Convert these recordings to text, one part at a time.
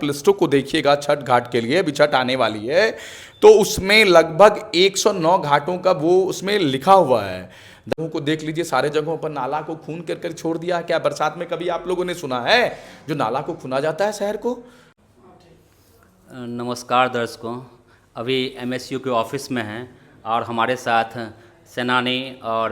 लिस्टों को देखिएगा छठ घाट के लिए, अभी छठ आने वाली है, तो उसमें लगभग 109 घाटों का वो उसमें लिखा हुआ है। जगहों को देख लीजिए, सारे जगहों पर नाला को खून कर छोड़ दिया। क्या बरसात में कभी आप लोगों ने सुना है जो नाला को खुना जाता है शहर को? नमस्कार दर्शकों, अभी एमएसयू के ऑफिस में हैं और हमारे साथ सेनानी और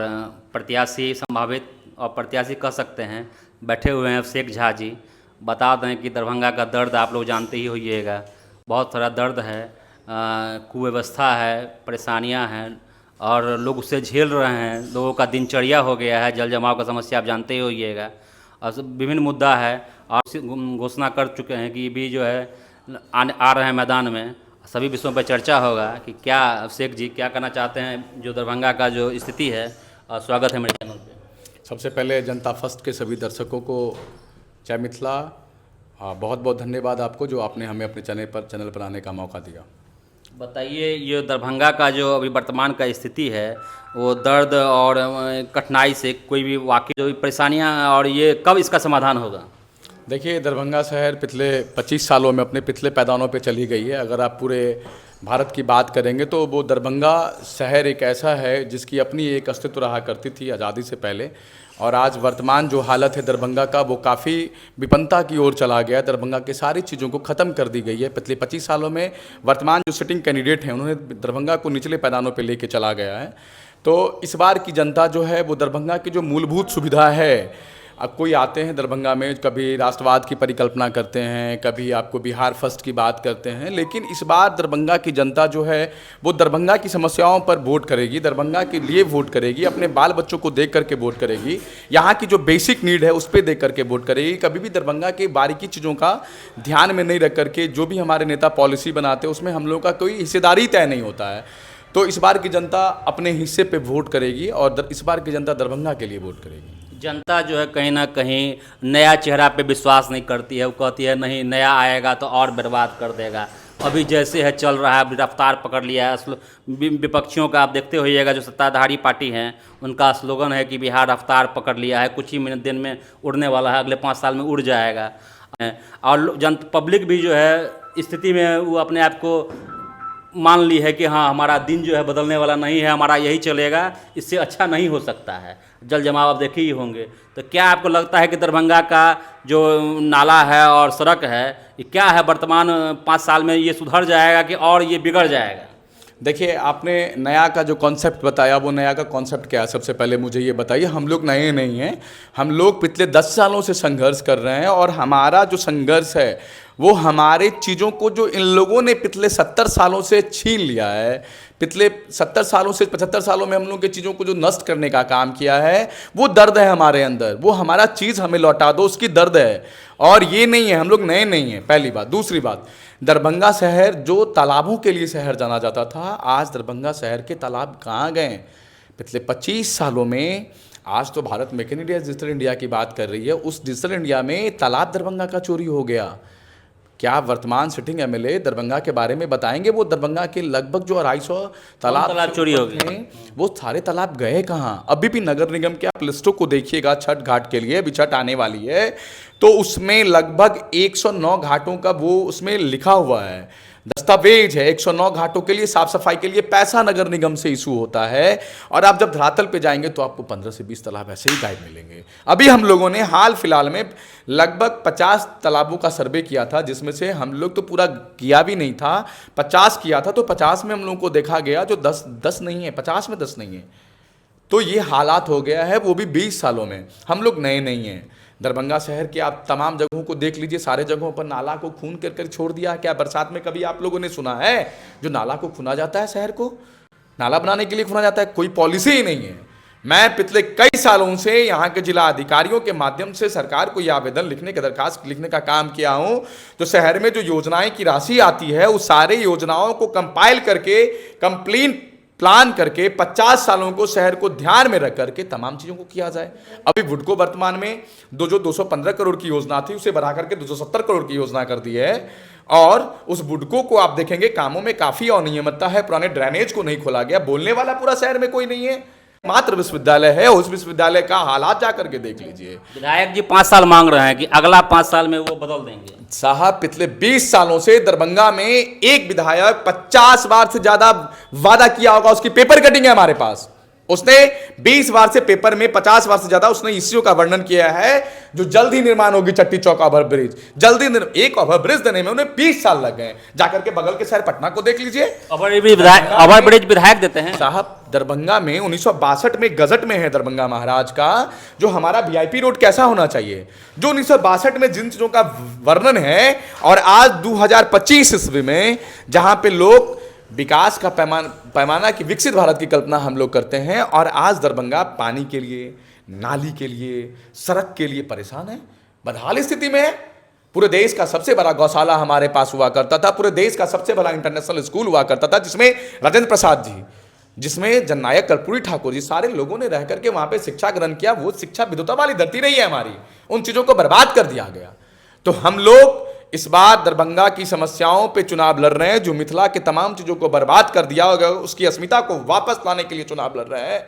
प्रत्याशी संभावित और प्रत्याशी कह सकते हैं बैठे हुए हैं शेख झा जी। बता दें कि दरभंगा का दर्द आप लोग जानते ही होइएगा, बहुत सारा दर्द है, कुव्यवस्था है, परेशानियां हैं और लोग उससे झेल रहे हैं। लोगों का दिनचर्या हो गया है, जल जमाव का समस्या आप जानते ही होइएगा और विभिन्न मुद्दा है और घोषणा कर चुके हैं कि भी जो है आ रहे हैं मैदान में, सभी विषयों पर चर्चा होगा कि क्या शेख जी क्या करना चाहते हैं जो दरभंगा का जो स्थिति है। स्वागत है मेरे चैनल पे। सबसे पहले जनता फर्स्ट के सभी दर्शकों को जय मिथिला। बहुत बहुत धन्यवाद आपको जो आपने हमें अपने चैनल पर आने का मौका दिया। बताइए, ये दरभंगा का जो अभी वर्तमान का स्थिति है वो दर्द और कठिनाई से कोई भी वाकई जो परेशानियां और ये कब इसका समाधान होगा? देखिए, दरभंगा शहर पिछले 25 सालों में अपने पिछले पैदानों पे चली गई है। अगर आप पूरे भारत की बात करेंगे तो वो दरभंगा शहर एक ऐसा है जिसकी अपनी एक अस्तित्व रहा करती थी आज़ादी से पहले, और आज वर्तमान जो हालत है दरभंगा का वो काफ़ी विपन्नता की ओर चला गया है। दरभंगा के सारी चीज़ों को ख़त्म कर दी गई है। पिछले 25 सालों में वर्तमान जो सिटिंग कैंडिडेट हैं उन्होंने दरभंगा को निचले पैदानों पर लेके चला गया है। तो इस बार की जनता जो है वो दरभंगा की जो मूलभूत सुविधा है, अब कोई आते हैं दरभंगा में, कभी राष्ट्रवाद की परिकल्पना करते हैं, कभी आपको बिहार फर्स्ट की बात करते हैं, लेकिन इस बार दरभंगा की जनता जो है वो दरभंगा की समस्याओं पर वोट करेगी, दरभंगा के लिए वोट करेगी, अपने बाल बच्चों को देख करके वोट करेगी, यहाँ की जो बेसिक नीड है उस पर देख करके वोट करेगी। कभी भी दरभंगा की बारीकी चीज़ों का ध्यान में नहीं रख करके जो भी हमारे नेता पॉलिसी बनाते हैं उसमें हम लोग का कोई हिस्सेदारी तय नहीं होता है। तो इस बार की जनता अपने हिस्से पे वोट करेगी और इस बार की जनता दरभंगा के लिए वोट करेगी। जनता जो है कहीं ना कहीं नया चेहरा पे विश्वास नहीं करती है, वो कहती है नहीं नया आएगा तो और बर्बाद कर देगा। अभी जैसे है चल रहा है, रफ्तार पकड़ लिया है। विपक्षियों का आप देखते होइएगा, जो सत्ताधारी पार्टी हैं उनका स्लोगन है कि बिहार रफ्तार पकड़ लिया है, कुछ ही मिनट दिन में उड़ने वाला है, अगले 5 साल में उड़ जाएगा। और पब्लिक भी जो है स्थिति में वो अपने आप को मान ली है कि हाँ हमारा दिन जो है बदलने वाला नहीं है, हमारा यही चलेगा, इससे अच्छा नहीं हो सकता है। जल जमाव आप देखे ही होंगे। तो क्या आपको लगता है कि दरभंगा का जो नाला है और सड़क है ये क्या है वर्तमान 5 साल में ये सुधर जाएगा कि और ये बिगड़ जाएगा? देखिए, आपने नया का जो कॉन्सेप्ट बताया वो नया का कॉन्सेप्ट क्या है, सबसे पहले मुझे ये बताइए। हम लोग नए नहीं हैं, हम लोग पिछले 10 सालों से संघर्ष कर रहे हैं और हमारा जो संघर्ष है वो हमारे चीज़ों को जो इन लोगों ने पिछले 70 सालों से छीन लिया है, पिछले 70 सालों से 75 सालों में हम लोग की चीज़ों को जो नष्ट करने का काम किया है, वो दर्द है हमारे अंदर। वो हमारा चीज़ हमें लौटा दो, उसकी दर्द है। और ये नहीं है, हम लोग नए नहीं हैं, पहली बात। दूसरी बात, दरभंगा शहर जो तालाबों के लिए शहर जाना जाता था, आज दरभंगा शहर के तालाब कहाँ गए? पिछले 25 सालों में आज तो Bharat make in India digital India की बात कर रही है, उस डिजिटल इंडिया में तालाब दरभंगा का चोरी हो गया। क्या वर्तमान सिटिंग एमएलए दरभंगा के बारे में बताएंगे? वो दरभंगा के लगभग जो 250 तालाब चोरी हो गए, वो सारे तालाब गए कहाँ? अभी भी नगर निगम के आप लिस्टों को देखिएगा छठ घाट के लिए, अभी छठ आने वाली है, तो उसमें लगभग 109 घाटों का वो उसमें लिखा हुआ है, दस्तावेज है। 109 घाटों के लिए साफ सफाई के लिए पैसा नगर निगम से इशू होता है, और आप जब धरातल पे जाएंगे तो आपको 15 से 20 तालाब ऐसे ही गायब मिलेंगे। अभी हम लोगों ने हाल फिलहाल में लगभग 50 तालाबों का सर्वे किया था, जिसमें से हम लोग तो पूरा किया भी नहीं था, 50 किया था, तो 50 में हम लोगों को देखा गया जो 10 नहीं है, 50 में 10 नहीं है। तो ये हालात हो गया है, वो भी 20 सालों में। हम लोग नए नहीं हैं। दरभंगा शहर के आप तमाम जगहों को देख लीजिए, सारे जगहों पर नाला को खून कर छोड़ दिया। क्या बरसात में कभी आप लोगों ने सुना है जो नाला को खुना जाता है? शहर को नाला बनाने के लिए खुना जाता है? कोई पॉलिसी ही नहीं है। मैं पिछले कई सालों से यहाँ के जिला अधिकारियों के माध्यम से सरकार को यह आवेदन लिखने के दरखास्त लिखने का काम किया हूँ, जो शहर में जो योजनाएं की राशि आती है उस सारे योजनाओं को कंपाइल करके कंप्लीट प्लान करके 50 सालों को शहर को ध्यान में रख करके तमाम चीज़ों को किया जाए। अभी वुडको वर्तमान में 215 करोड़ की योजना थी, उसे बढ़ा करके 270 करोड़ की योजना कर दी है, और उस वुडको को आप देखेंगे कामों में काफ़ी अनियमितता है। पुराने ड्रेनेज को नहीं खोला गया, बोलने वाला पूरा शहर में कोई नहीं है। मात्र विश्वविद्यालय है, उस विश्वविद्यालय का हालात जा करके देख लीजिए। विधायक जी 5 साल मांग रहे हैं कि अगला 5 साल में वो बदल देंगे। साहब पिछले 20 सालों से दरभंगा में एक विधायक 50 बार से ज्यादा वादा किया होगा, उसकी पेपर कटिंग है हमारे पास। उसने 20 बार से पेपर में 50 बार से ज्यादा उसने इश्यू का वर्णन किया है, जो जल्द ही निर्माण होगी चट्टी चौक ओवरब्रिज। एक ओवरब्रिज देने में उन्हें 20 साल लग गए। जाकर के बगल के शहर पटना को देख लीजिए, ओवरब्रिज विधायक देते हैं। साहब दरभंगा में 1962 में गजट में है दरभंगा महाराज का, जो हमारा वीआईपी रोड कैसा होना चाहिए, जो 1962 में जिन चीजों का वर्णन है, और आज 2025 ईस्वी में जहां पे लोग विकास का पैमाना की विकसित भारत की कल्पना हम लोग करते हैं, और आज दरभंगा पानी के लिए, नाली के लिए, सड़क के लिए परेशान है, बदहाल स्थिति में है। पूरे देश का सबसे बड़ा गौशाला हमारे पास हुआ करता था, पूरे देश का सबसे बड़ा इंटरनेशनल स्कूल हुआ करता था, जिसमें राजेंद्र प्रसाद जी, जिसमें जननायक कर्पूरी ठाकुर जी, सारे लोगों ने रह करके वहां पे शिक्षा ग्रहण किया। वो शिक्षा विद्वता वाली धरती रही है हमारी, उन चीजों को बर्बाद कर दिया गया। तो हम लोग इस बार दरभंगा की समस्याओं पे चुनाव लड़ रहे हैं, जो मिथिला के तमाम चीजों को बर्बाद कर दिया होगा, उसकी अस्मिता को वापस लाने के लिए चुनाव लड़ रहे हैं।